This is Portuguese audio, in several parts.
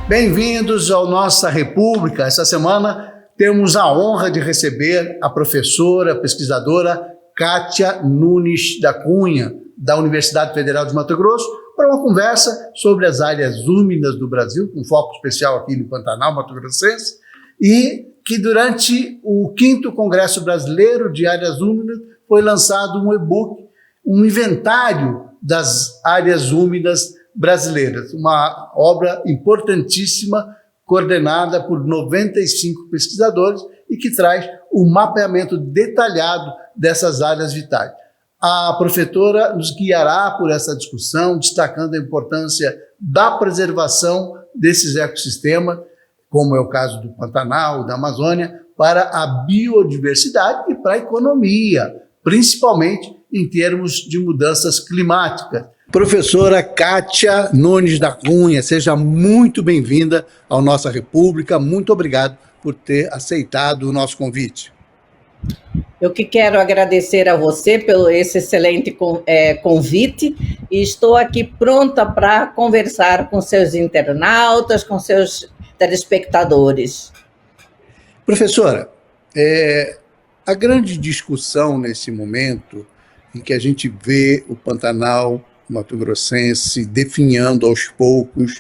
Bem-vindos ao Nossa República. Essa semana temos a honra de receber a professora, pesquisadora Kátia Nunes da Cunha, da Universidade Federal de Mato Grosso, para uma conversa sobre as áreas úmidas do Brasil, com foco especial aqui no Pantanal Mato Grossense, e que durante o 5º Congresso Brasileiro de Áreas Úmidas foi lançado um e-book, um inventário das áreas úmidas brasileiras, uma obra importantíssima, coordenada por 95 pesquisadores e que traz um mapeamento detalhado dessas áreas vitais. A professora nos guiará por essa discussão, destacando a importância da preservação desses ecossistemas, como é o caso do Pantanal, da Amazônia, para a biodiversidade e para a economia, principalmente em termos de mudanças climáticas. Professora Kátia Nunes da Cunha, seja muito bem-vinda à Nossa República. Muito obrigado por ter aceitado o nosso convite. Eu que quero agradecer a você pelo esse excelente convite e estou aqui pronta para conversar com seus internautas, com seus telespectadores. Professora, a grande discussão nesse momento em que a gente vê o Pantanal mato-grossense definhando aos poucos,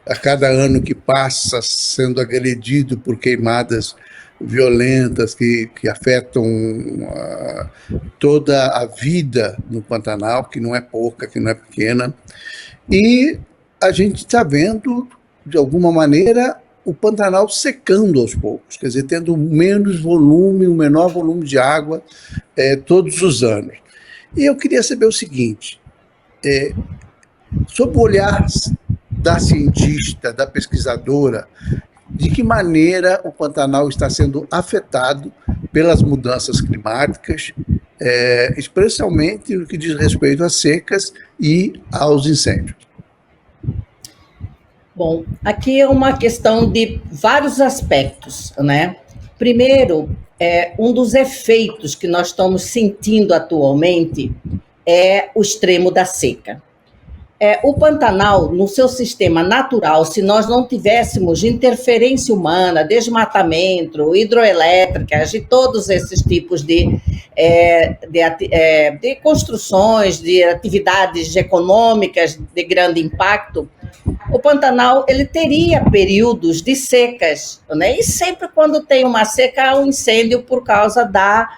a cada ano que passa, sendo agredido por queimadas violentas que afetam toda a vida no Pantanal, que não é pouca, que não é pequena. E a gente está vendo, de alguma maneira, o Pantanal secando aos poucos, quer dizer, tendo menos volume, um menor volume de água todos os anos. E eu queria saber o seguinte, sob o olhar da cientista, da pesquisadora, de que maneira o Pantanal está sendo afetado pelas mudanças climáticas, especialmente no que diz respeito às secas e aos incêndios? Bom, aqui é uma questão de vários aspectos, né? Primeiro, um dos efeitos que nós estamos sentindo atualmente é o extremo da seca. O Pantanal, no seu sistema natural, se nós não tivéssemos interferência humana, desmatamento, hidroelétricas e todos esses tipos de construções, de atividades econômicas de grande impacto, o Pantanal ele teria períodos de secas, né? E sempre quando tem uma seca, há um incêndio por causa da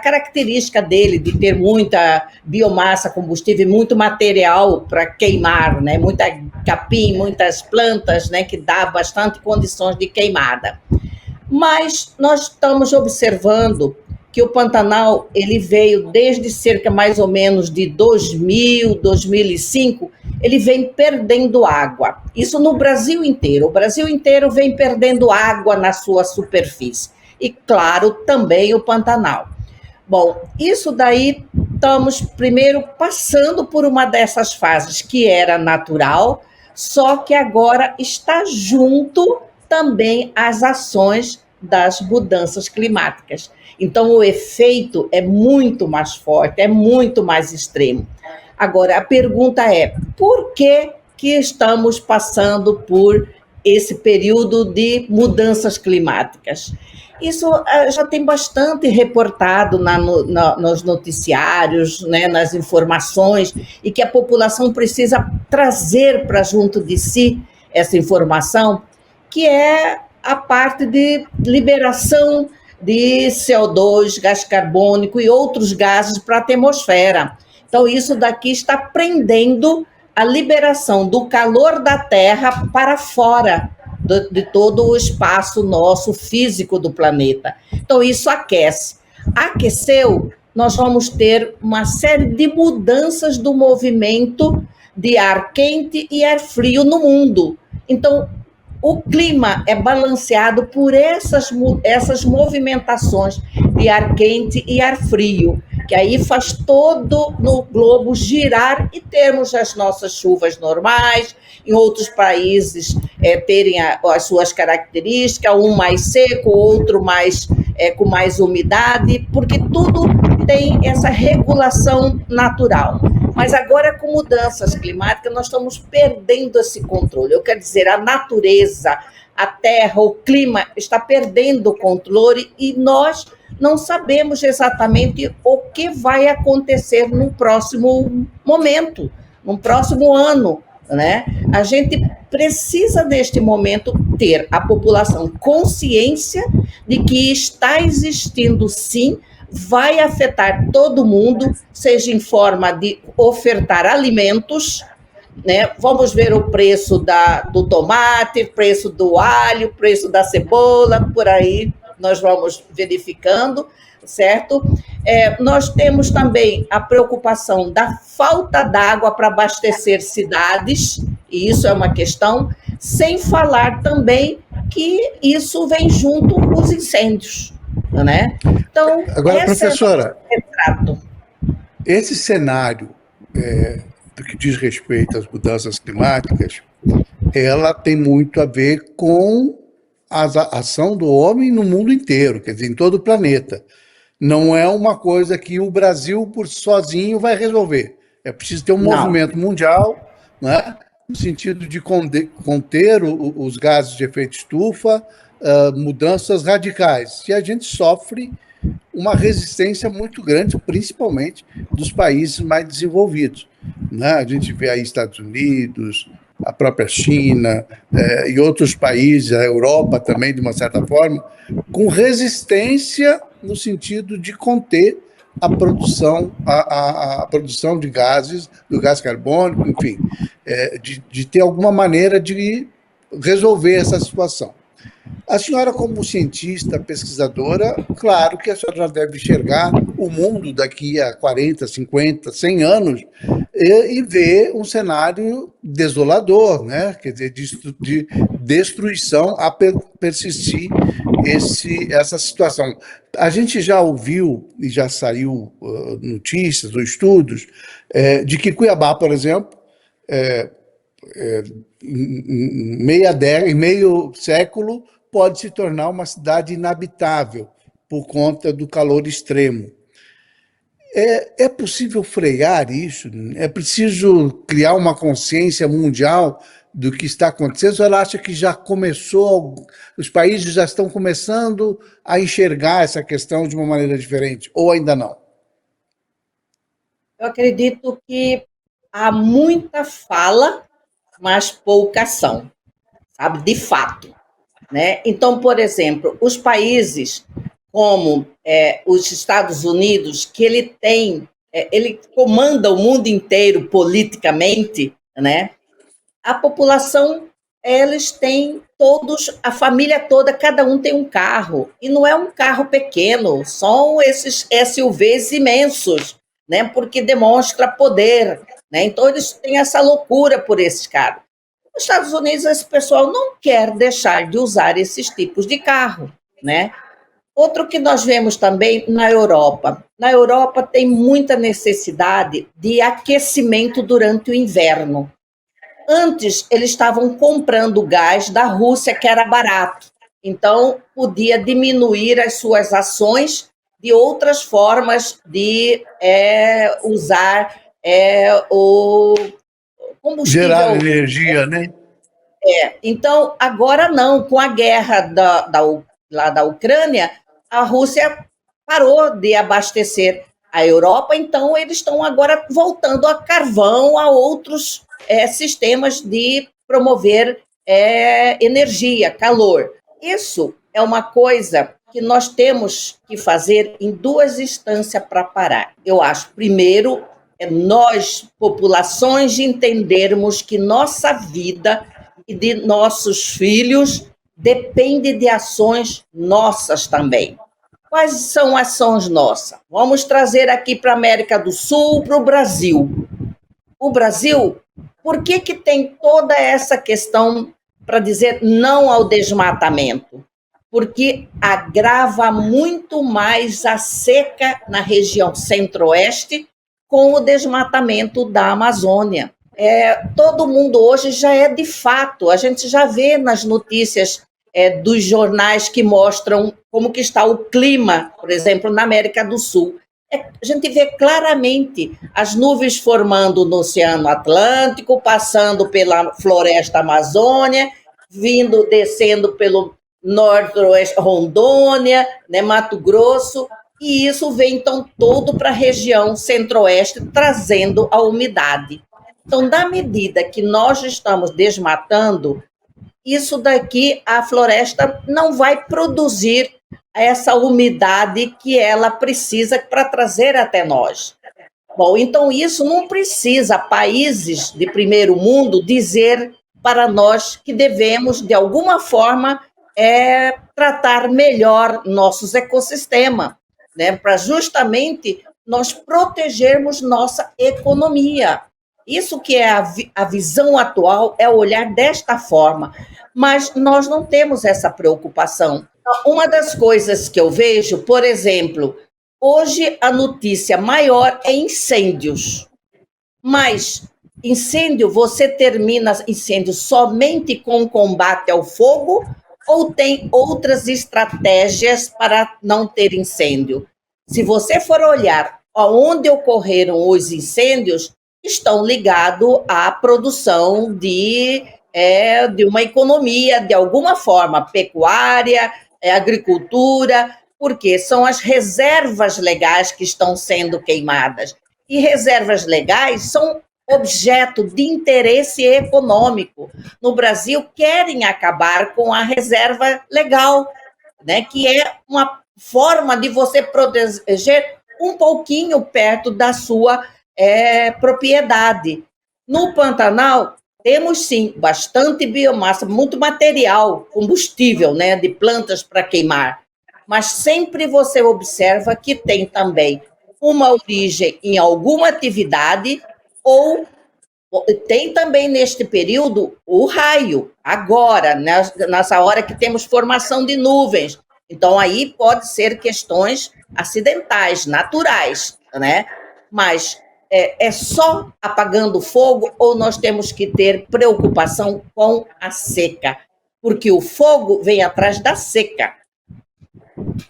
característica dele, de ter muita biomassa, combustível, muito material para queimar, né? Muita capim, muitas plantas, né? Que dá bastante condições de queimada. Mas nós estamos observando que o Pantanal ele veio desde cerca mais ou menos de 2000, 2005, ele vem perdendo água. Isso no Brasil inteiro. O Brasil inteiro vem perdendo água na sua superfície. E, claro, também o Pantanal. Bom, isso daí estamos primeiro passando por uma dessas fases que era natural, só que agora está junto também às ações das mudanças climáticas. Então, o efeito é muito mais forte, é muito mais extremo. Agora, a pergunta é, por que estamos passando por esse período de mudanças climáticas? Isso já tem bastante reportado nos noticiários, né, nas informações, e que a população precisa trazer para junto de si essa informação, que é a parte de liberação de CO2, gás carbônico e outros gases para a atmosfera. Então, isso daqui está prendendo a liberação do calor da Terra para fora de todo o espaço nosso físico do planeta. Então, isso aquece. Aqueceu, nós vamos ter uma série de mudanças do movimento de ar quente e ar frio no mundo. Então, o clima é balanceado por essas movimentações de ar quente e ar frio, que aí faz todo no globo girar e termos as nossas chuvas normais, em outros países terem as suas características, um mais seco, outro mais com mais umidade, porque tudo tem essa regulação natural. Mas agora, com mudanças climáticas, nós estamos perdendo esse controle. Eu quero dizer, a natureza, a terra, o clima está perdendo o controle e nós não sabemos exatamente o que vai acontecer no próximo momento, no próximo ano, né? A gente precisa, neste momento, ter a população consciência de que está existindo, sim, vai afetar todo mundo, seja em forma de ofertar alimentos, né? Vamos ver o preço do tomate, preço do alho, preço da cebola, por aí nós vamos verificando, certo? Nós temos também a preocupação da falta d'água para abastecer cidades, e isso é uma questão, sem falar também que isso vem junto os incêndios, né? Então, Agora, professora, é o retrato. esse cenário do que diz respeito às mudanças climáticas, ela tem muito a ver com a ação do homem no mundo inteiro, quer dizer, em todo o planeta. Não é uma coisa que o Brasil por sozinho vai resolver. É preciso ter um movimento mundial, né, no sentido de conter os gases de efeito estufa, mudanças radicais. E a gente sofre uma resistência muito grande, principalmente dos países mais desenvolvidos, né? A gente vê aí Estados Unidos, a própria China e outros países, a Europa também, de uma certa forma, com resistência no sentido de conter a produção de gases, do gás carbônico, enfim, de ter alguma maneira de resolver essa situação. A senhora, como cientista, pesquisadora, claro que a senhora já deve enxergar o mundo daqui a 40, 50, 100 anos e ver um cenário desolador, né? Quer dizer, de destruição a persistir essa situação. A gente já ouviu e já saiu notícias ou estudos de que Cuiabá, por exemplo, em meio século, pode se tornar uma cidade inabitável por conta do calor extremo. É possível frear isso? É preciso criar uma consciência mundial do que está acontecendo? Ou ela acha que já começou, os países já estão começando a enxergar essa questão de uma maneira diferente? Ou ainda não? Eu acredito que há muita fala, mas pouca ação, sabe? De fato. Né? Então, por exemplo, os países como os Estados Unidos, que ele comanda o mundo inteiro politicamente, né? A população, eles têm todos, a família toda, cada um tem um carro, e não é um carro pequeno, são esses SUVs imensos, né? Porque demonstra poder, né? Então, eles têm essa loucura por esses carros. Nos Estados Unidos, esse pessoal não quer deixar de usar esses tipos de carro, né? Outro que nós vemos também na Europa. Na Europa tem muita necessidade de aquecimento durante o inverno. Antes, eles estavam comprando gás da Rússia, que era barato. Então, podia diminuir as suas ações de outras formas de usar o combustível. Gerar energia, né? Então, agora não, com a guerra lá da Ucrânia, a Rússia parou de abastecer a Europa, então eles estão agora voltando a carvão, a outros sistemas de promover energia, calor. Isso é uma coisa que nós temos que fazer em duas instâncias para parar. Eu acho, primeiro, nós, populações, entendermos que nossa vida e de nossos filhos depende de ações nossas também. Quais são ações nossas? Vamos trazer aqui para a América do Sul, para o Brasil. O Brasil, por que tem toda essa questão para dizer não ao desmatamento? Porque agrava muito mais a seca na região centro-oeste com o desmatamento da Amazônia. Todo mundo hoje já de fato, a gente já vê nas notícias dos jornais que mostram como que está o clima, por exemplo, na América do Sul. A gente vê claramente as nuvens formando no Oceano Atlântico, passando pela floresta Amazônia, vindo, descendo pelo noroeste, Rondônia, né, Mato Grosso, e isso vem então todo para a região centro-oeste, trazendo a umidade. Então, na medida que nós estamos desmatando, isso daqui, a floresta não vai produzir essa umidade que ela precisa para trazer até nós. Bom, então isso não precisa países de primeiro mundo dizer para nós que devemos, de alguma forma, tratar melhor nossos ecossistemas, né, para justamente nós protegermos nossa economia. Isso que é a visão atual, é olhar desta forma, mas nós não temos essa preocupação. Uma das coisas que eu vejo, por exemplo, hoje a notícia maior é incêndios, mas incêndio, você termina incêndio somente com combate ao fogo ou tem outras estratégias para não ter incêndio? Se você for olhar onde ocorreram os incêndios, estão ligados à produção de uma economia, de alguma forma, pecuária, agricultura, porque são as reservas legais que estão sendo queimadas. E reservas legais são objeto de interesse econômico. No Brasil, querem acabar com a reserva legal, né, que é uma forma de você proteger um pouquinho perto da sua propriedade. No Pantanal, temos sim bastante biomassa, muito material, combustível, né, de plantas para queimar, mas sempre você observa que tem também uma origem em alguma atividade ou tem também neste período o raio, agora, nessa hora que temos formação de nuvens. Então, aí pode ser questões acidentais, naturais, né? Mas é só apagando fogo ou nós temos que ter preocupação com a seca? Porque o fogo vem atrás da seca.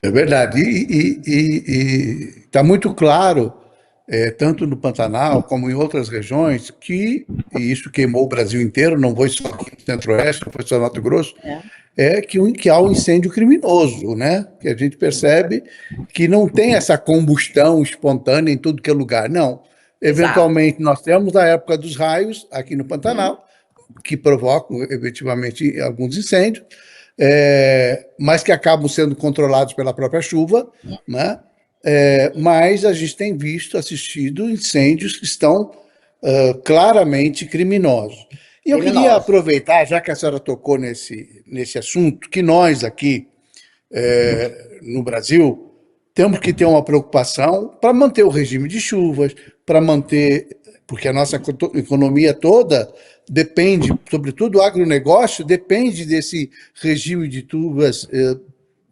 É verdade. E está muito claro, tanto no Pantanal como em outras regiões, e isso queimou o Brasil inteiro, não foi só aqui no Centro-Oeste, não foi só no Mato Grosso, que há um incêndio criminoso, né? Que a gente percebe que não tem essa combustão espontânea em tudo que é lugar, não. Eventualmente, nós temos a época dos raios aqui no Pantanal, que provocam efetivamente alguns incêndios, mas que acabam sendo controlados pela própria chuva, né? Mas a gente tem assistido incêndios que estão claramente criminosos. E eu queria aproveitar, já que a senhora tocou nesse assunto, que nós aqui no Brasil temos que ter uma preocupação para manter o regime de chuvas, para manter, porque a nossa economia toda depende, sobretudo o agronegócio, depende desse regime de chuvas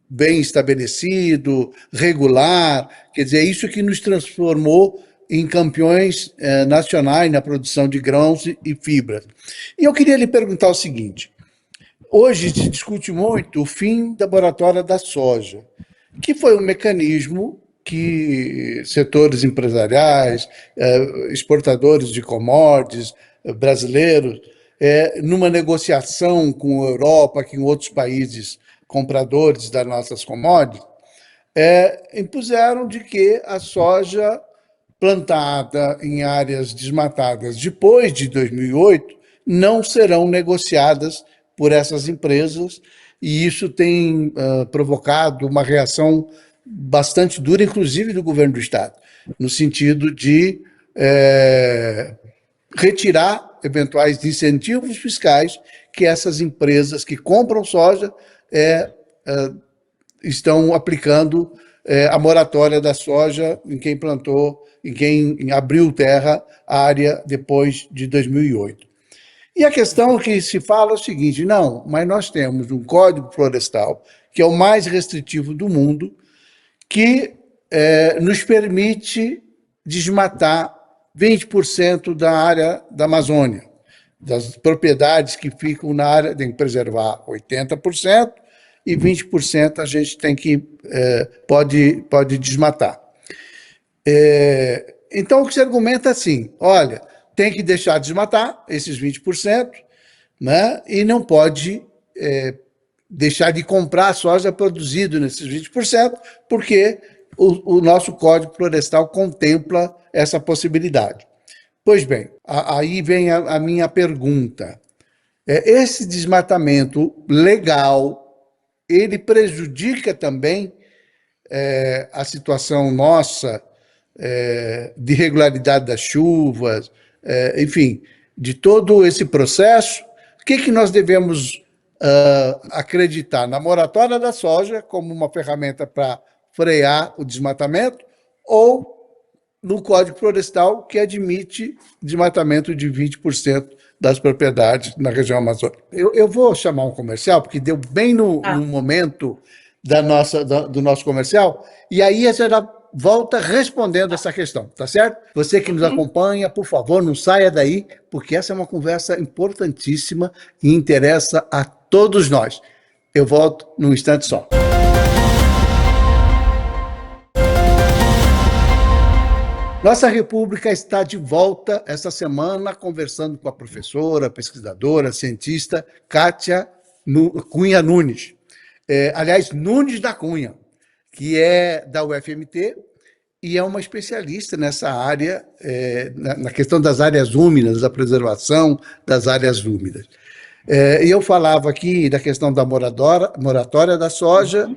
bem estabelecido, regular, quer dizer, é isso que nos transformou em campeões nacionais na produção de grãos e fibras. E eu queria lhe perguntar o seguinte: hoje se discute muito o fim da moratória da soja, que foi um mecanismo que setores empresariais, exportadores de commodities brasileiros, numa negociação com a Europa, com outros países compradores das nossas commodities, impuseram de que a soja plantada em áreas desmatadas depois de 2008 não serão negociadas por essas empresas, e isso tem provocado uma reação bastante dura, inclusive do governo do Estado, no sentido de retirar eventuais incentivos fiscais que essas empresas que compram soja estão aplicando a moratória da soja em quem plantou, em quem abriu terra a área depois de 2008. E a questão que se fala é o seguinte: não, mas nós temos um Código Florestal, que é o mais restritivo do mundo, que nos permite desmatar 20% da área da Amazônia, das propriedades que ficam na área, tem que preservar 80%, e 20% a gente tem que pode desmatar. Então, o que se argumenta é assim, olha, tem que deixar de desmatar esses 20%, né, e não pode deixar de comprar soja produzida nesses 20%, porque o nosso Código Florestal contempla essa possibilidade. Pois bem, aí vem a minha pergunta. Esse desmatamento legal, ele prejudica também a situação nossa de regularidade das chuvas, enfim, de todo esse processo? O que nós devemos acreditar? Na moratória da soja como uma ferramenta para frear o desmatamento ou no Código Florestal, que admite desmatamento de 20% das propriedades na região amazônica? Eu vou chamar um comercial, porque deu bem no momento do nosso comercial, e aí a senhora volta respondendo essa questão, tá certo? Você que nos acompanha, por favor, não saia daí, porque essa é uma conversa importantíssima e interessa a todos nós. Eu volto num instante só. Nossa República está de volta essa semana conversando com a professora, pesquisadora, cientista Kátia Cunha Nunes. Aliás, Nunes da Cunha, que é da UFMT e é uma especialista nessa área, na questão das áreas úmidas, da preservação das áreas úmidas. E eu falava aqui da questão da moratória da soja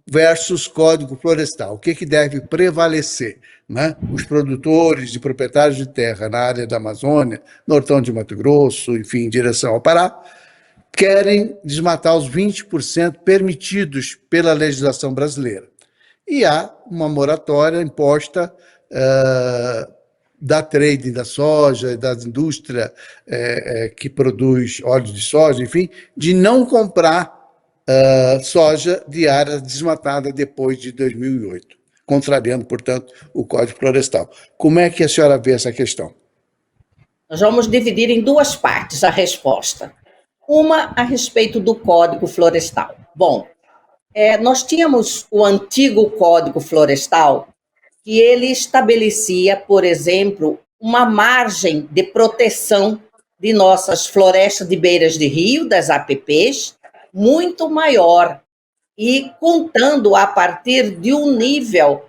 versus Código Florestal. O que deve prevalecer? Né? Os produtores e proprietários de terra na área da Amazônia, Nortão de Mato Grosso, enfim, em direção ao Pará, querem desmatar os 20% permitidos pela legislação brasileira. E há uma moratória imposta da trading da soja, da indústria que produz óleo de soja, enfim, de não comprar soja de área desmatada depois de 2008, contrariando, portanto, o Código Florestal. Como é que a senhora vê essa questão? Nós vamos dividir em duas partes a resposta. Uma a respeito do Código Florestal. Bom, nós tínhamos o antigo Código Florestal, que ele estabelecia, por exemplo, uma margem de proteção de nossas florestas de beiras de rio, das APPs, muito maior, e contando a partir de um nível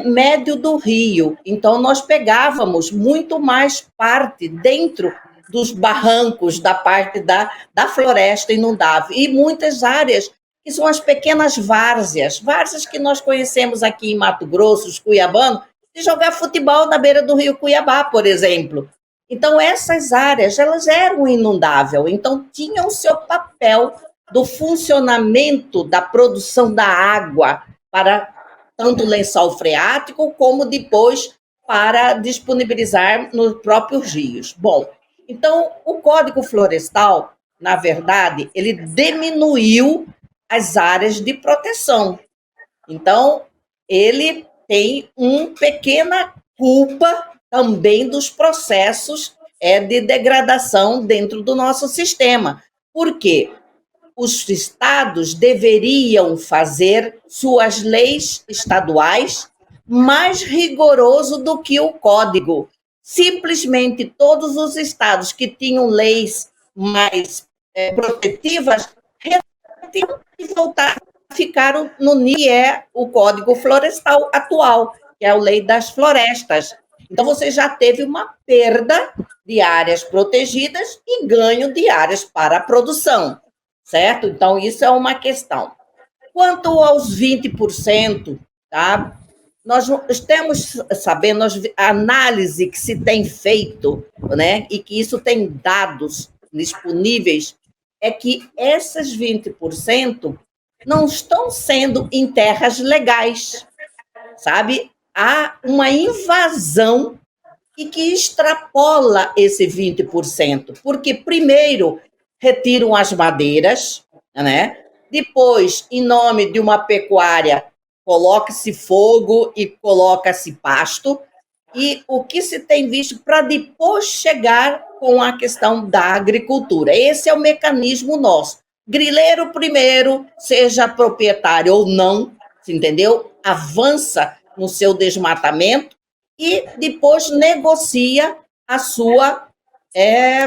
médio do rio. Então, nós pegávamos muito mais parte dentro dos barrancos, da parte da floresta inundável, e muitas áreas que são as pequenas várzeas que nós conhecemos aqui em Mato Grosso, os cuiabanos, de jogar futebol na beira do rio Cuiabá, por exemplo. Então, essas áreas, elas eram inundáveis, então tinham o seu papel do funcionamento da produção da água para tanto o lençol freático como depois para disponibilizar nos próprios rios. Bom, então o Código Florestal, na verdade, ele diminuiu as áreas de proteção. Então, ele tem uma pequena culpa também dos processos de degradação dentro do nosso sistema. Por quê? Os estados deveriam fazer suas leis estaduais mais rigoroso do que o código. Simplesmente todos os estados que tinham leis mais protetivas e voltaram, ficaram no nível o Código Florestal atual, que é a Lei das Florestas. Então, você já teve uma perda de áreas protegidas e ganho de áreas para a produção. Certo? Então, isso é uma questão. Quanto aos 20%, tá? Nós estamos sabendo, a análise que se tem feito, né, e que isso tem dados disponíveis, é que esses 20% não estão sendo em terras legais, sabe? Há uma invasão e que extrapola esse 20%, porque, primeiro, retiram as madeiras, né? Depois, em nome de uma pecuária, coloca-se fogo e coloca-se pasto, e o que se tem visto para depois chegar com a questão da agricultura. Esse é o mecanismo nosso. Grileiro primeiro, seja proprietário ou não, entendeu? Avança no seu desmatamento e depois negocia a sua,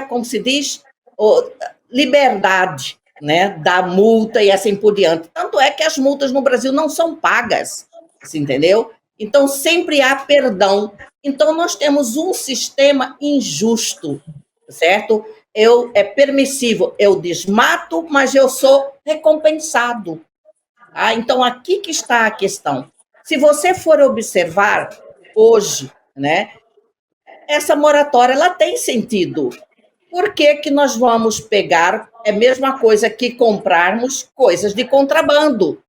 como se diz, liberdade, né, da multa e assim por diante. Tanto é que as multas no Brasil não são pagas, você entendeu? Então, sempre há perdão. Então, nós temos um sistema injusto, certo? É permissível, eu desmato, mas eu sou recompensado. Tá? Então, aqui que está a questão. Se você for observar hoje, né, essa moratória ela tem sentido. Por que que nós vamos pegar a mesma coisa que comprarmos coisas de contrabando,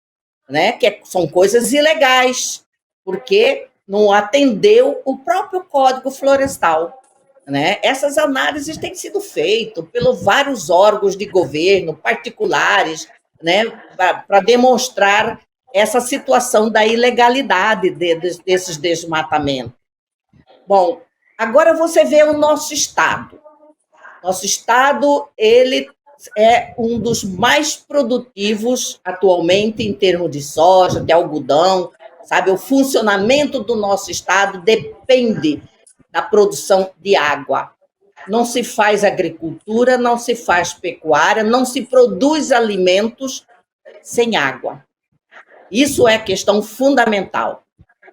né? São coisas ilegais, porque não atendeu o próprio Código Florestal, né? Essas análises têm sido feitas pelos vários órgãos de governo, particulares, né? Para demonstrar essa situação da ilegalidade desses desmatamentos. Bom, agora você vê o nosso Estado. Nosso Estado, ele é um dos mais produtivos atualmente em termos de soja, de algodão, sabe? O funcionamento do nosso Estado depende da produção de água. Não se faz agricultura, não se faz pecuária, não se produz alimentos sem água. Isso é questão fundamental.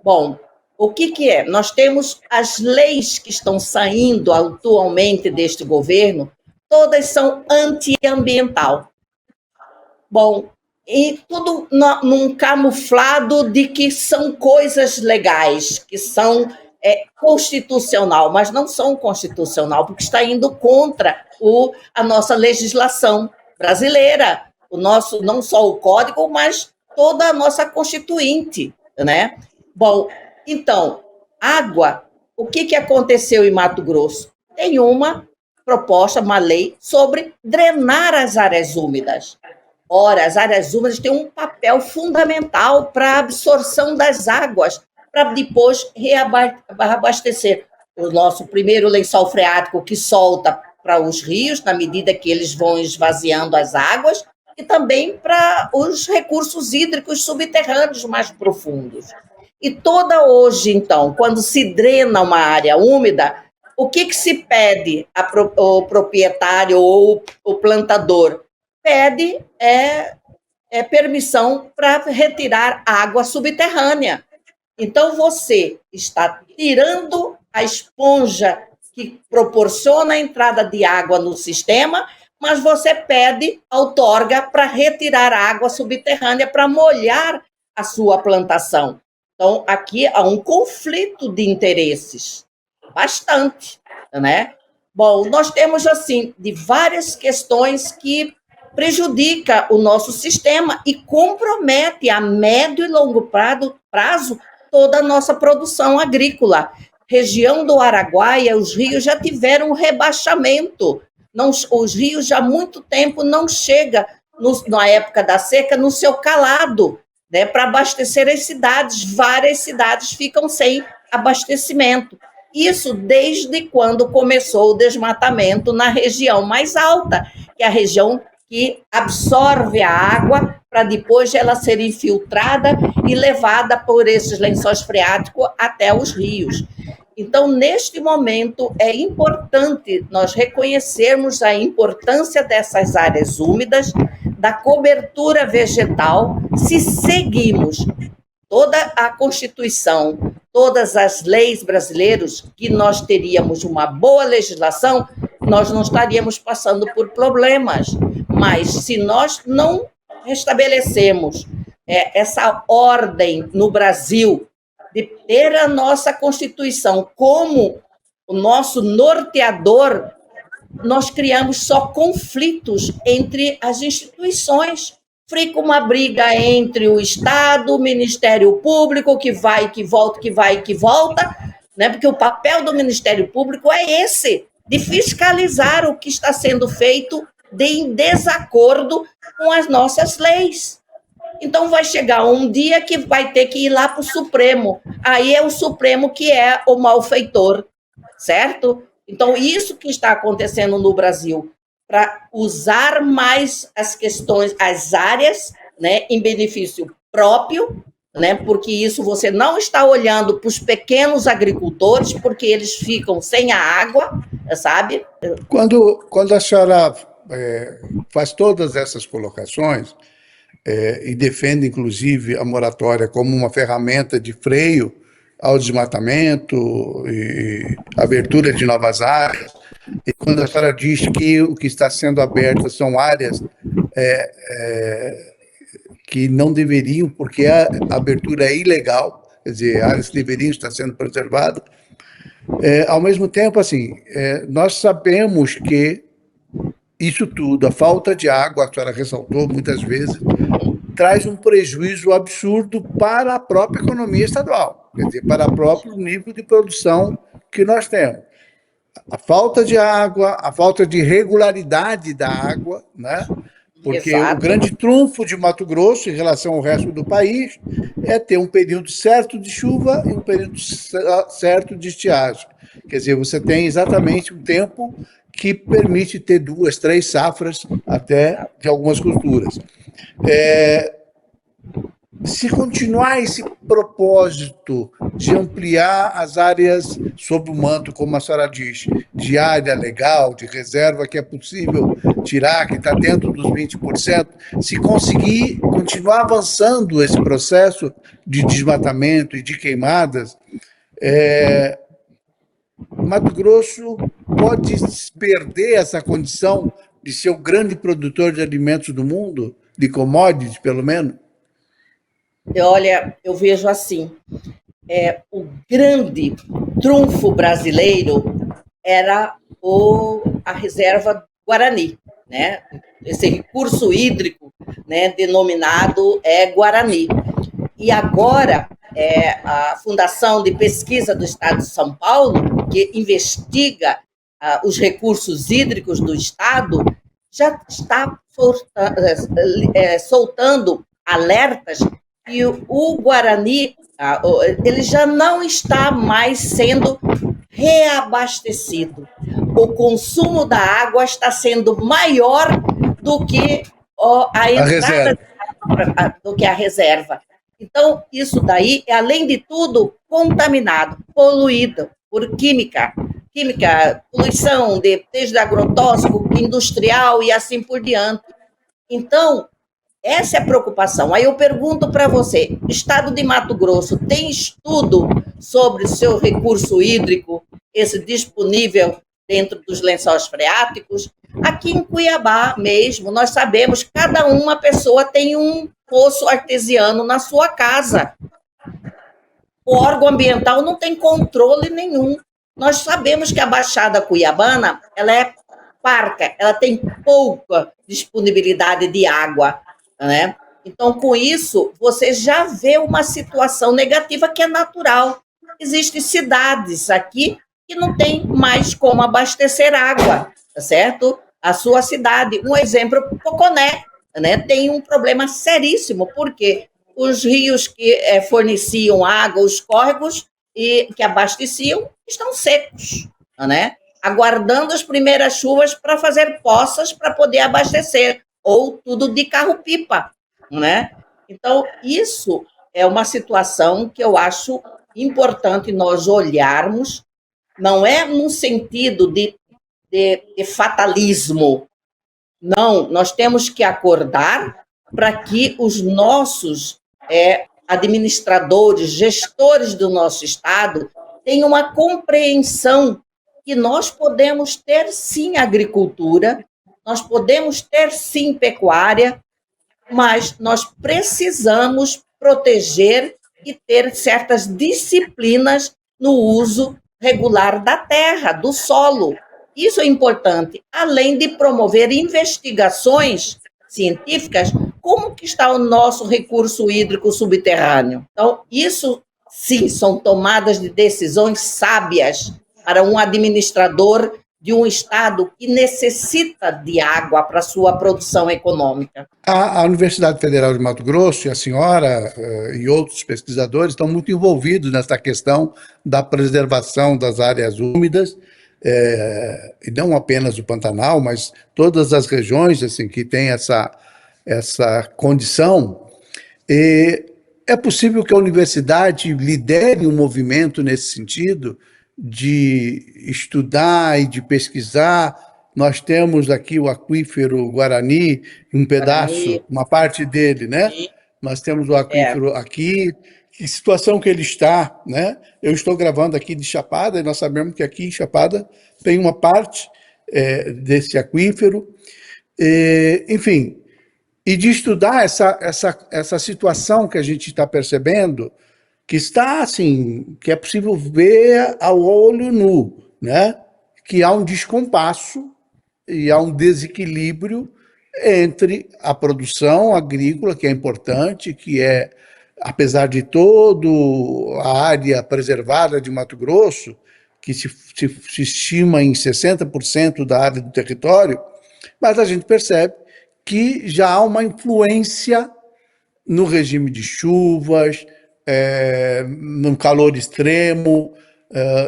Bom, o que é? Nós temos as leis que estão saindo atualmente deste governo, todas são antiambiental. Bom, e tudo num camuflado de que são coisas legais, que são constitucional, mas não são constitucional, porque está indo contra a nossa legislação brasileira, não só o código, mas toda a nossa constituinte, né? Bom, então, água, o que aconteceu em Mato Grosso? Tem uma proposta, uma lei sobre drenar as áreas úmidas. Ora, as áreas úmidas têm um papel fundamental para a absorção das águas, para depois reabastecer o nosso primeiro lençol freático que solta para os rios, na medida que eles vão esvaziando as águas, e também para os recursos hídricos subterrâneos mais profundos. E toda hoje, então, quando se drena uma área úmida, o que se pede ao proprietário ou o plantador? Pede permissão para retirar água subterrânea. Então, você está tirando a esponja que proporciona a entrada de água no sistema, mas você pede outorga para retirar água subterrânea para molhar a sua plantação. Então, aqui há um conflito de interesses, bastante, né? Bom, nós temos, assim, de várias questões que prejudicam o nosso sistema e compromete a médio e longo prazo toda a nossa produção agrícola. Região do Araguaia, os rios já tiveram um rebaixamento. Os rios já há muito tempo não chegam, na época da seca, no seu calado, né, para abastecer as cidades. Várias cidades ficam sem abastecimento. Isso desde quando começou o desmatamento na região mais alta, que é a região que absorve a água para depois ela ser infiltrada e levada por esses lençóis freáticos até os rios. Então, neste momento, é importante nós reconhecermos a importância dessas áreas úmidas, da cobertura vegetal, se seguimos toda a Constituição, todas as leis brasileiras, que nós teríamos uma boa legislação, nós não estaríamos passando por problemas. Mas se nós não restabelecemos essa ordem no Brasil, de ter a nossa Constituição como o nosso norteador, nós criamos só conflitos entre as instituições. Fica uma briga entre o Estado, o Ministério Público, que vai, que volta, que vai, que volta, né? Porque o papel do Ministério Público é esse, de fiscalizar o que está sendo feito em desacordo com as nossas leis. Então, vai chegar um dia que vai ter que ir lá para o Supremo. Aí é o Supremo que é o malfeitor, certo? Então, isso que está acontecendo no Brasil, para usar mais as questões, as áreas, né, em benefício próprio, né? Porque isso você não está olhando para os pequenos agricultores, porque eles ficam sem a água, sabe? Quando a senhora faz todas essas colocações, e defende, inclusive, a moratória como uma ferramenta de freio ao desmatamento e abertura de novas áreas, e quando a senhora diz que o que está sendo aberto são áreas que não deveriam, porque a abertura é ilegal, quer dizer, áreas que deveriam estar sendo preservadas, ao mesmo tempo, assim, nós sabemos que isso tudo, a falta de água, a senhora ressaltou muitas vezes, traz um prejuízo absurdo para a própria economia estadual, quer dizer, para o próprio nível de produção que nós temos. A falta de água, a falta de regularidade da água, né? Porque Exato. o grande trunfo de Mato Grosso em relação ao resto do país é ter um período certo de chuva e um período certo de estiagem. Quer dizer, você tem exatamente um tempo que permite ter 2, 3 safras até de algumas culturas. Se continuar esse propósito de ampliar as áreas sob o manto, como a senhora diz, de área legal, de reserva que é possível tirar, que está dentro dos 20%, se conseguir continuar avançando esse processo de desmatamento e de queimadas, Mato Grosso pode perder essa condição de ser o grande produtor de alimentos do mundo, de commodities, pelo menos? Olha, eu vejo assim, o grande trunfo brasileiro era a reserva Guarani, né? Esse recurso hídrico, né, denominado Guarani. E agora, a Fundação de Pesquisa do Estado de São Paulo, que investiga os recursos hídricos do Estado, já está soltando alertas que o Guarani ele já não está mais sendo reabastecido. O consumo da água está sendo maior do que a entrada do que a reserva. Então, isso daí é, além de tudo, contaminado, poluído por química, poluição desde agrotóxico, industrial e assim por diante. Então, essa é a preocupação. Aí eu pergunto para você, o estado de Mato Grosso tem estudo sobre o seu recurso hídrico, esse disponível dentro dos lençóis freáticos? Aqui em Cuiabá mesmo, nós sabemos que cada uma pessoa tem um poço artesiano na sua casa. O órgão ambiental não tem controle nenhum. Nós sabemos que a Baixada Cuiabana, ela é parca, ela tem pouca disponibilidade de água, né? Então, com isso, você já vê uma situação negativa que é natural. Existem cidades aqui que não tem mais como abastecer água, tá certo? A sua cidade, um exemplo, Poconé, né? Tem um problema seríssimo, porque os rios que forneciam água, os córregos e que abasteciam, estão secos, né? Aguardando as primeiras chuvas para fazer poças para poder abastecer, ou tudo de carro-pipa, né? Então, isso é uma situação que eu acho importante nós olharmos, não é num sentido de fatalismo, não, nós temos que acordar para que os nossos administradores, gestores do nosso Estado tenham uma compreensão que nós podemos ter, sim, agricultura, nós podemos ter, sim, pecuária, mas nós precisamos proteger e ter certas disciplinas no uso regular da terra, do solo. Isso é importante, além de promover investigações científicas, como que está o nosso recurso hídrico subterrâneo. Então, isso, sim, são tomadas de decisões sábias para um administrador de um estado que necessita de água para sua produção econômica. A Universidade Federal de Mato Grosso e a senhora e outros pesquisadores estão muito envolvidos nessa questão da preservação das áreas úmidas, e não apenas o Pantanal, mas todas as regiões assim, que têm essa condição. E É possível que a universidade lidere um movimento nesse sentido de estudar e de pesquisar. Nós temos aqui o aquífero Guarani, um pedaço, Guarani, uma parte dele, né? sim, Nós temos o é, aquífero aqui. Que situação que ele está, né? Eu estou gravando aqui de Chapada e nós sabemos que aqui em Chapada tem uma parte desse aquífero. Enfim, e de estudar essa situação que a gente está percebendo, que está assim, que é possível ver ao olho nu, né? Que há um descompasso e há um desequilíbrio entre a produção agrícola, que é importante, que é, apesar de toda a área preservada de Mato Grosso, que se estima em 60% da área do território, mas a gente percebe que já há uma influência no regime de chuvas, no calor extremo,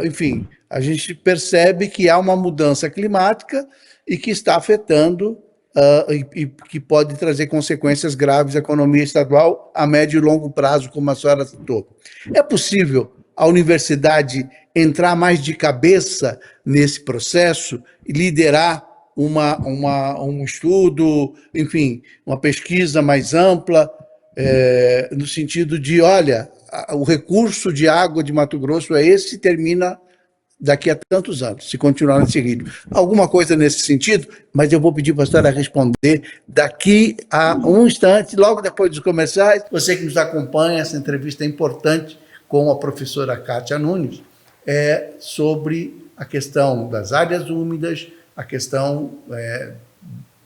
enfim, a gente percebe que há uma mudança climática e que está afetando e que pode trazer consequências graves à economia estadual a médio e longo prazo, como a senhora citou. É possível a universidade entrar mais de cabeça nesse processo e liderar um estudo, enfim, uma pesquisa mais ampla, no sentido de, olha, o recurso de água de Mato Grosso é esse e termina daqui a tantos anos, se continuar nesse ritmo. Alguma coisa nesse sentido, mas eu vou pedir para a senhora responder daqui a um instante, logo depois dos comerciais. Você que nos acompanha, essa entrevista é importante com a professora Kátia Nunes, sobre a questão das áreas úmidas, a questão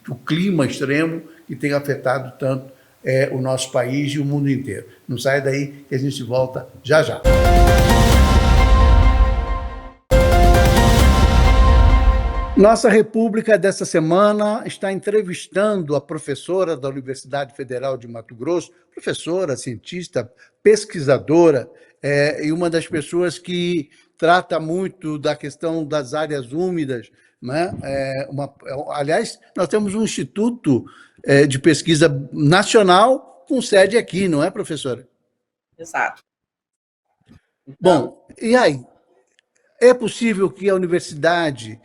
do clima extremo que tem afetado tanto o nosso país e o mundo inteiro. Não saia daí que a gente volta já já. Nossa República dessa semana está entrevistando a professora da Universidade Federal de Mato Grosso, professora, cientista, pesquisadora, e uma das pessoas que trata muito da questão das áreas úmidas, né? Aliás, nós temos um instituto de pesquisa nacional com sede aqui, não é, professora? exato. Então, Bom, e aí? É possível que a universidade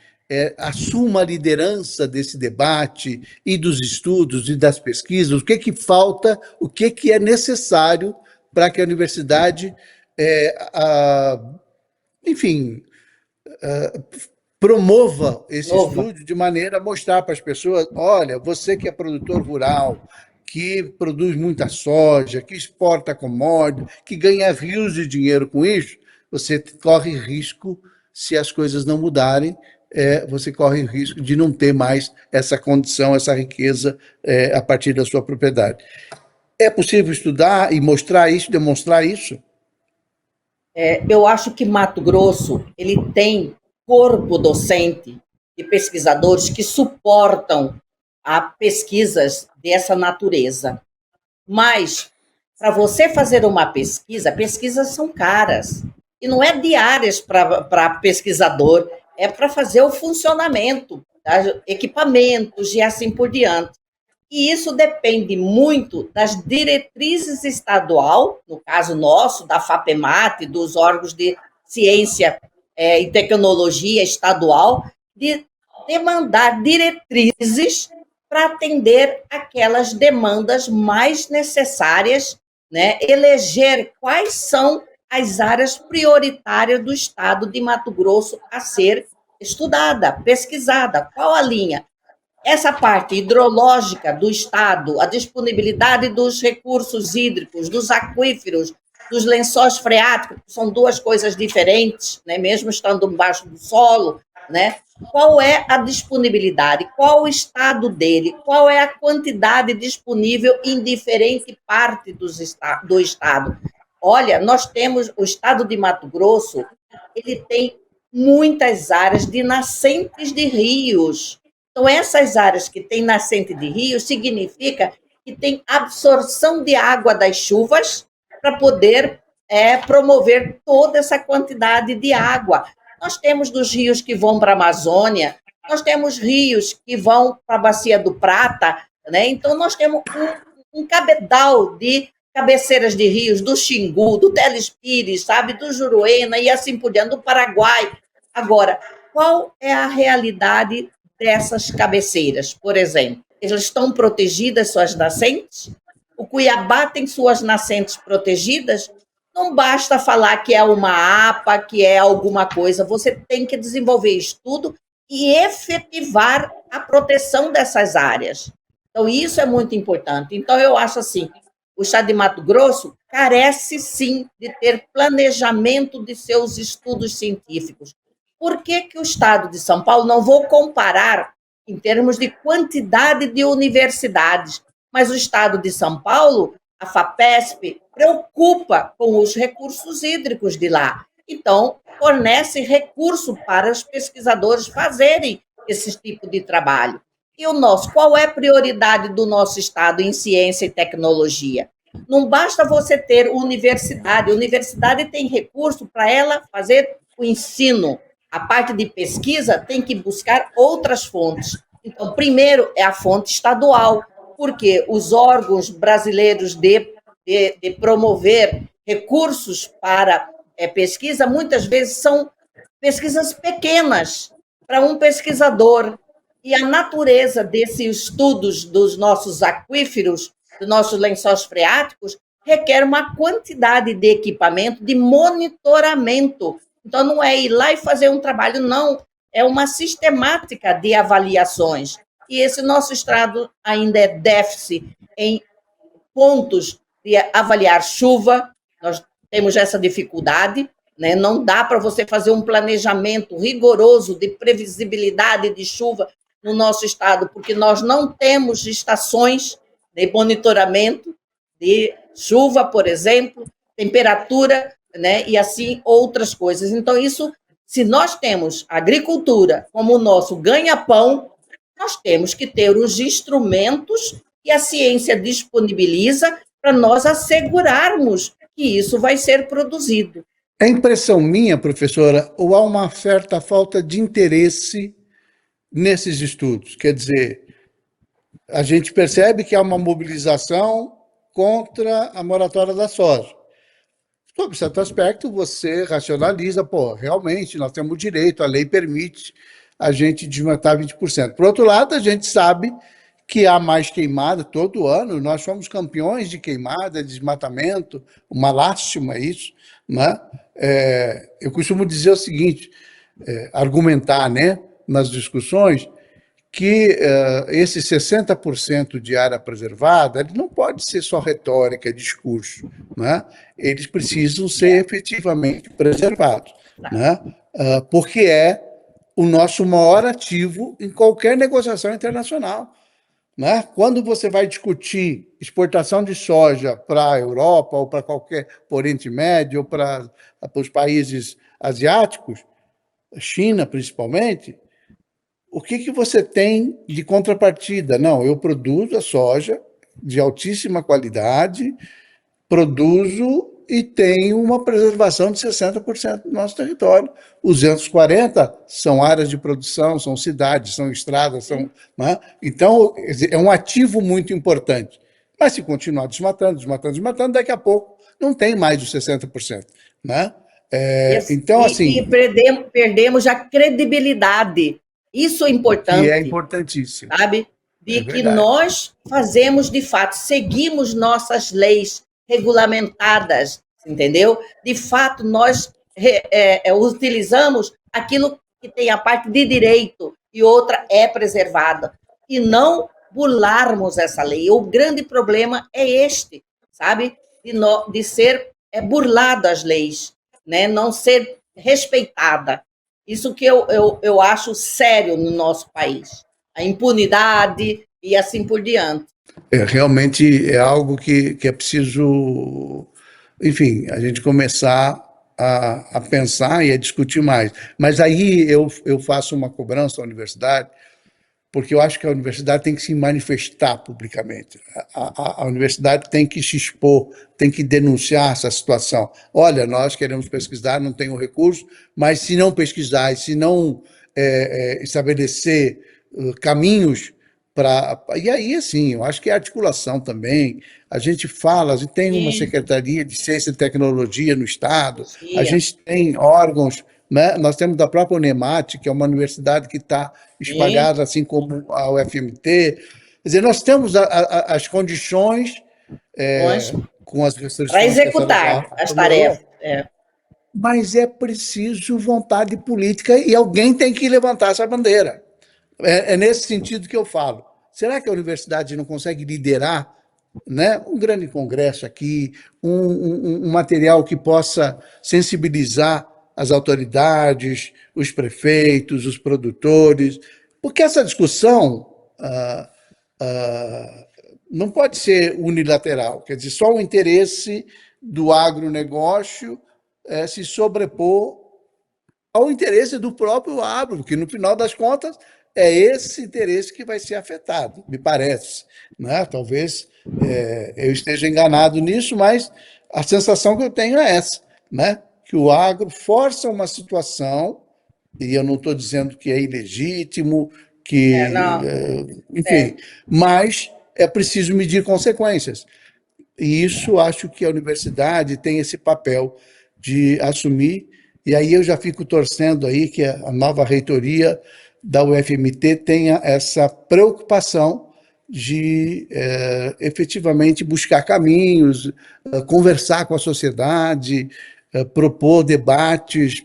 assuma a liderança desse debate e dos estudos e das pesquisas? O que falta, o que é necessário para que a universidade, enfim, promova esse nova. estudo de maneira a mostrar para as pessoas, olha, você que é produtor rural, que produz muita soja, que exporta commodity, que ganha rios de dinheiro com isso, você corre risco, se as coisas não mudarem, você corre risco de não ter mais essa condição, essa riqueza a partir da sua propriedade. É possível estudar e mostrar isso, demonstrar isso? Eu acho que Mato Grosso ele tem corpo docente de pesquisadores que suportam a pesquisas dessa natureza. Mas, para você fazer uma pesquisa, pesquisas são caras. E não é diárias para pesquisador, é para fazer o funcionamento, tá? Equipamentos e assim por diante. E isso depende muito das diretrizes estadual, no caso nosso, da FAPEMAT, dos órgãos de ciência e tecnologia estadual, de demandar diretrizes para atender aquelas demandas mais necessárias, né? Eleger quais são as áreas prioritárias do estado de Mato Grosso a ser estudada, pesquisada, qual a linha. Essa parte hidrológica do estado, a disponibilidade dos recursos hídricos, dos aquíferos, dos lençóis freáticos, são duas coisas diferentes, né? Mesmo estando embaixo do solo, né? Qual é a disponibilidade? Qual o estado dele? Qual é a quantidade disponível em diferente parte do estado? Olha, nós temos o estado de Mato Grosso, ele tem muitas áreas de nascentes de rios. Então, essas áreas que têm nascente de rios significa que tem absorção de água das chuvas para poder promover toda essa quantidade de água. Nós temos dos rios que vão para a Amazônia, nós temos rios que vão para a Bacia do Prata, né? Então, nós temos um cabedal de cabeceiras de rios, do Xingu, do Teles Pires, sabe, do Juruena e assim por diante, do Paraguai. Agora, qual é a realidade dessas cabeceiras, por exemplo? Elas estão protegidas, suas nascentes? O Cuiabá tem suas nascentes protegidas? Não basta falar que é uma APA, que é alguma coisa, você tem que desenvolver estudo e efetivar a proteção dessas áreas. Então, isso é muito importante. Então, eu acho assim, o Estado de Mato Grosso carece, sim, de ter planejamento de seus estudos científicos. Por que o Estado de São Paulo, não vou comparar em termos de quantidade de universidades, mas o Estado de São Paulo, a FAPESP, preocupa com os recursos hídricos de lá. Então, fornece recurso para os pesquisadores fazerem esse tipo de trabalho. E o nosso, qual é a prioridade do nosso Estado em ciência e tecnologia? Não basta você ter universidade, a universidade tem recurso para ela fazer o ensino. A parte de pesquisa tem que buscar outras fontes. Então, primeiro é a fonte estadual, porque os órgãos brasileiros de promover recursos para pesquisa, muitas vezes são pesquisas pequenas para um pesquisador. E a natureza desses estudos dos nossos aquíferos, dos nossos lençóis freáticos, requer uma quantidade de equipamento, de monitoramento. Então, não é ir lá e fazer um trabalho, não. É uma sistemática de avaliações. E esse nosso Estado ainda é déficit em pontos de avaliar chuva. Nós temos essa dificuldade, né? Não dá para você fazer um planejamento rigoroso de previsibilidade de chuva no nosso Estado, porque nós não temos estações de monitoramento de chuva, por exemplo, temperatura, né? E assim outras coisas. Então, isso, se nós temos agricultura como o nosso ganha-pão, nós temos que ter os instrumentos que a ciência disponibiliza para nós assegurarmos que isso vai ser produzido. É impressão minha, professora, ou há uma certa falta de interesse nesses estudos? Quer dizer, a gente percebe que há uma mobilização contra a moratória da soja. Sob certo aspecto, você racionaliza, realmente, nós temos direito, a lei permite a gente desmatar 20%. Por outro lado, a gente sabe que há mais queimada todo ano, nós somos campeões de queimada, desmatamento, uma lástima isso, né? Eu costumo dizer o seguinte, argumentar, né, nas discussões, que esse 60% de área preservada ele não pode ser só retórica, discurso, né? Eles precisam ser efetivamente preservados, né? Porque é o nosso maior ativo em qualquer negociação internacional, né? Quando você vai discutir exportação de soja para a Europa ou para qualquer Oriente Médio ou para os países asiáticos, China principalmente, o que você tem de contrapartida? Não, eu produzo a soja de altíssima qualidade, produzo e tenho uma preservação de 60% do nosso território. Os 240 são áreas de produção, são cidades, são estradas, são, né? Então, é um ativo muito importante. Mas se continuar desmatando, daqui a pouco não tem mais os 60%. Né? Então, assim... E perdemos a credibilidade. Isso é importante. E é importantíssimo. Sabe? De que nós fazemos, de fato, seguimos nossas leis regulamentadas, entendeu? De fato, nós utilizamos aquilo que tem a parte de direito e outra é preservada. E não burlarmos essa lei. O grande problema é este, sabe? De ser burlado as leis, né? Não ser respeitada. Isso que eu acho sério no nosso país. A impunidade e assim por diante. Realmente é algo que é preciso, enfim, a gente começar a pensar e a discutir mais. Mas aí eu faço uma cobrança à universidade, porque eu acho que a universidade tem que se manifestar publicamente. A universidade tem que se expor, tem que denunciar essa situação. Olha, nós queremos pesquisar, não tem o recurso, mas se não pesquisar e se não estabelecer caminhos E aí, assim, eu acho que é articulação também. A gente fala, a gente tem uma Sim, Secretaria de Ciência e Tecnologia no Estado, a sim, gente tem órgãos, né? Nós temos da própria Unemate, que é uma universidade que está sim. espalhada, assim como a UFMT. Quer dizer, nós temos as condições, com as Para restrições que a senhora já executar as falou, tarefas. É. mas é preciso vontade política e alguém tem que levantar essa bandeira. É nesse sentido que eu falo. Será que a universidade não consegue liderar, né, um grande congresso aqui, um material que possa sensibilizar as autoridades, os prefeitos, os produtores? Porque essa discussão ah, não pode ser unilateral, quer dizer, só o interesse do agronegócio se sobrepor ao interesse do próprio agro, porque no final das contas é esse interesse que vai ser afetado, me parece. Né? Talvez eu esteja enganado nisso, mas a sensação que eu tenho é essa, né? Que o agro força uma situação, e eu não estou dizendo que é ilegítimo, que, Não, enfim, é. mas é preciso medir consequências. E isso acho que a universidade tem esse papel de assumir, e aí eu já fico torcendo aí que a nova reitoria da UFMT tenha essa preocupação de efetivamente buscar caminhos, conversar com a sociedade, propor debates,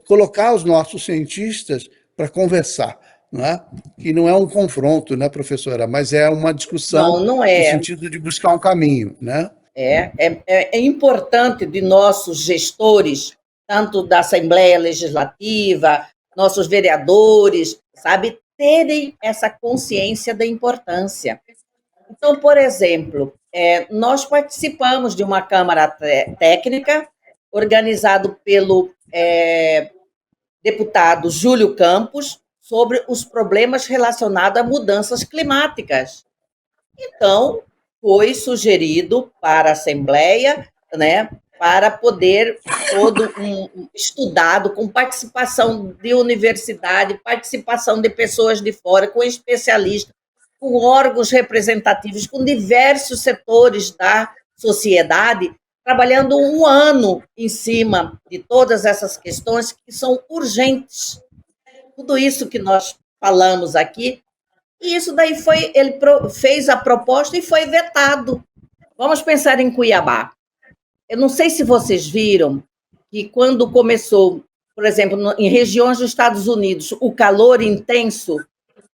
colocar os nossos cientistas para conversar, não é? Que não é um confronto, né, professora, mas é uma Não, discussão não no é. sentido de buscar um caminho, né? É importante de nossos gestores, tanto da Assembleia Legislativa, nossos vereadores, sabe, terem essa consciência da importância. Então, por exemplo, nós participamos de uma Câmara Técnica, organizado pelo deputado Júlio Campos, sobre os problemas relacionados a mudanças climáticas. Então, foi sugerido para a Assembleia, né, para poder todo estudado com participação de universidade, participação de pessoas de fora, com especialistas, com órgãos representativos, com diversos setores da sociedade, trabalhando um ano em cima de todas essas questões que são urgentes. Tudo isso que nós falamos aqui, e isso daí ele fez a proposta e foi vetado. Vamos pensar em Cuiabá. Eu não sei se vocês viram que quando começou, por exemplo, em regiões dos Estados Unidos, o calor intenso,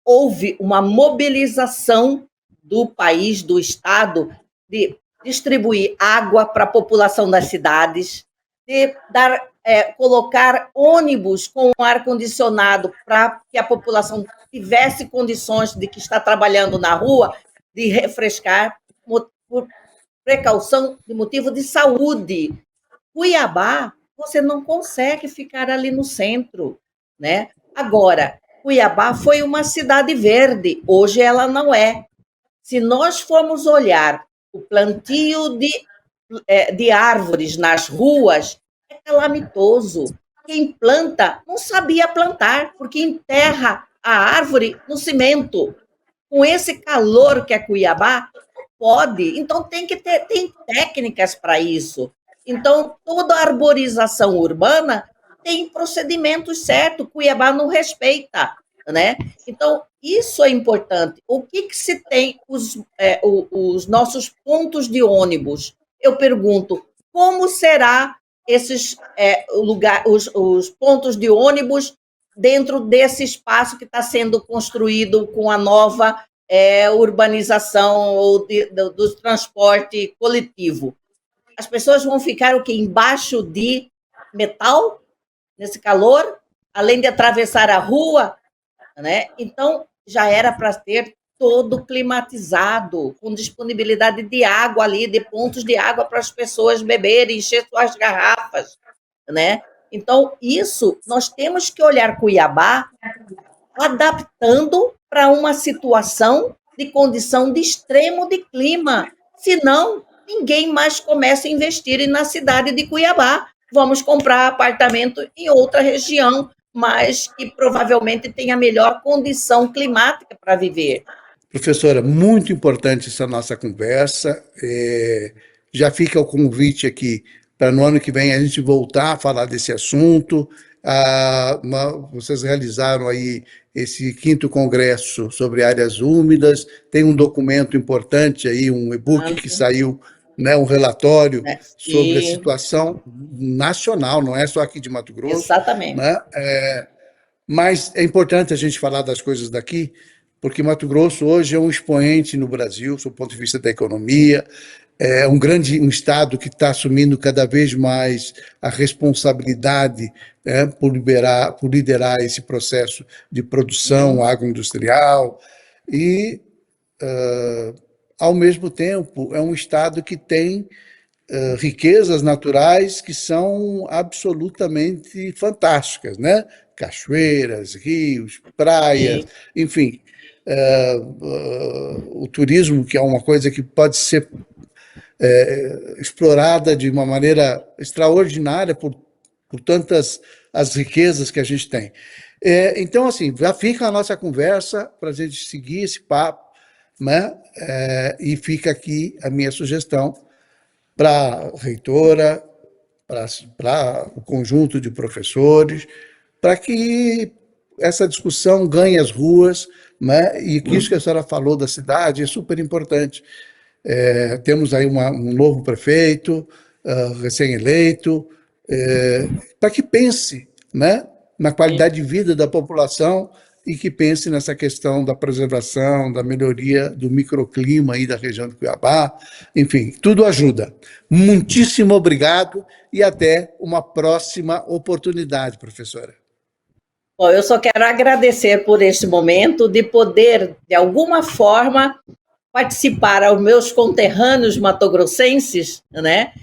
houve uma mobilização do país, do Estado, de distribuir água para a população das cidades, de colocar ônibus com ar-condicionado para que a população tivesse condições de que está trabalhando na rua, de refrescar, por precaução, de motivo de saúde. Cuiabá, você não consegue ficar ali no centro, né? Agora, Cuiabá foi uma cidade verde, hoje ela não é. Se nós formos olhar o plantio de árvores nas ruas, é calamitoso. Quem planta não sabia plantar, porque enterra a árvore no cimento. Com esse calor que é Cuiabá, não pode. Então tem técnicas para isso. Então, toda a arborização urbana tem procedimentos certos. Cuiabá não respeita, né? Então, isso é importante. O que se tem os nossos pontos de ônibus? Eu pergunto, como será esses os pontos de ônibus dentro desse espaço que está sendo construído com a nova urbanização ou do transporte coletivo? As pessoas vão ficar o quê? Embaixo de metal, nesse calor, além de atravessar a rua, né? Então, já era para ter todo climatizado, com disponibilidade de água ali, de pontos de água para as pessoas beberem, encher suas garrafas, né? Então, isso, nós temos que olhar Cuiabá adaptando para uma situação de condição de extremo de clima. Senão, ninguém mais começa a investir na cidade de Cuiabá. Vamos comprar apartamento em outra região mas que provavelmente tem a melhor condição climática para viver. Professora, muito importante essa nossa conversa. Já fica o convite aqui para no ano que vem a gente voltar a falar desse assunto. Vocês realizaram aí esse 5º Congresso sobre áreas úmidas, tem um documento importante aí, um e-book que saiu, né, um relatório sobre a situação nacional, não é só aqui de Mato Grosso. Exatamente. Né? Mas é importante a gente falar das coisas daqui, porque Mato Grosso hoje é um expoente no Brasil, do ponto de vista da economia, é um estado que está assumindo cada vez mais a responsabilidade por liderar esse processo de produção agroindustrial e, ao mesmo tempo, é um estado que tem riquezas naturais que são absolutamente fantásticas, né? Cachoeiras, rios, praias, enfim. O turismo, que é uma coisa que pode ser explorada de uma maneira extraordinária por tantas as riquezas que a gente tem. Então, assim, já fica a nossa conversa para a gente seguir esse papo, né? E fica aqui a minha sugestão para a reitora, para o conjunto de professores, para que essa discussão ganhe as ruas, né? E que isso que a senhora falou da cidade é super importante. Temos aí um novo prefeito, recém-eleito, para que pense, né, na qualidade de vida da população e que pense nessa questão da preservação, da melhoria do microclima aí da região de Cuiabá. Enfim, tudo ajuda. Muitíssimo obrigado e até uma próxima oportunidade, professora. Bom, eu só quero agradecer por este momento de poder, de alguma forma, participar aos meus conterrâneos matogrossenses, né,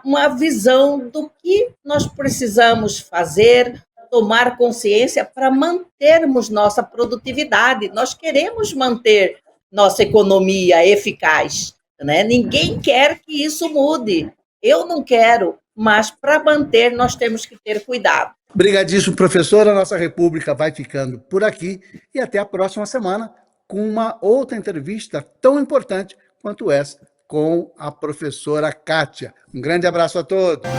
uma visão do que nós precisamos fazer, tomar consciência para mantermos nossa produtividade. Nós queremos manter nossa economia eficaz, né? Ninguém quer que isso mude. Eu não quero, mas para manter nós temos que ter cuidado. Obrigadíssimo, professora. A nossa República vai ficando por aqui e até a próxima semana com uma outra entrevista tão importante quanto essa com a professora Kátia. Um grande abraço a todos.